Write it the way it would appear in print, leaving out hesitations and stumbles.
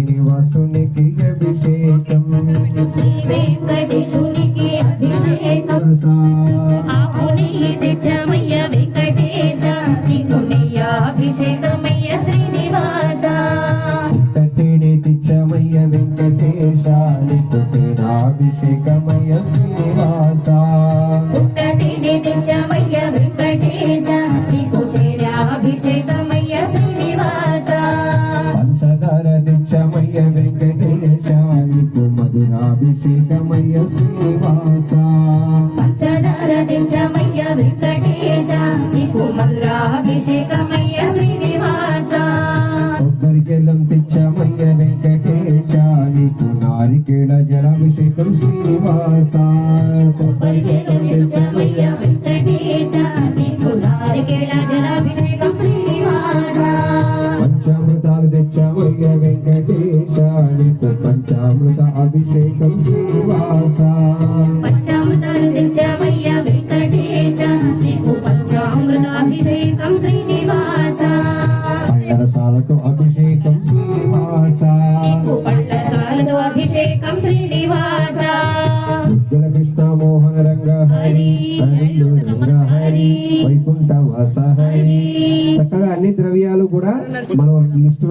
శ్రీనివాసునికి అభిషేకం శ్రీ వెంకటేశునికి అభిషేకం ఆకుని తెచ్చమయ్య వెంకటేశ నీకునయ్య అభిషేకమయ్య శ్రీనివాస తేనే తెచ్చమయ్య వెంకటేశ నీకు అభిషేకమయ్య శ్రీనివాస తేనే తెచ్చమయ్య వెంకటేశ నీకు అభిషేకమయ్య శ్రీనివాస పంచదార తెచ్చమయ్య వెంకటేశ నీకు మధురాభిషేకమయ్య శ్రీనివాస పంచదార తెచ్చమయ్య వెంకటేశ నీకు మధురాభిషేకమయ్య శ్రీనివాస కొబ్బరికెల్లం తెచ్చమయ్య వెంకటేశ నీకు నారికేళ జలాభిషేకం శ్రీనివాస కొబ్బరికెల్లం తెచ్చమయ్య వెంకటేశ నీకు నారికేళ జలాభిషేకం శ్రీనివాస పంచామృతాలు తెచ్చమయ్య వెంకటేశ నీకు పంచామృత అభిషేకం శ్రీనివాస పంచామృతాలు తెచ్చమయ్య వెంకటేశ నీకు పంచామృత అభిషేకం శ్రీనివాస పండరసాలతో అభిషేకం శ్రీనివాస నీకు పళ్ళసాలతో అభిషేకం శ్రీనివాస ముద్దుల కృష్ణ మోహన రంగ హరి హరి రంగ హరి వైకుంఠ వాస హరి చక్కగా అన్ని ద్రవ్యాలు కూడా మనం లిస్టు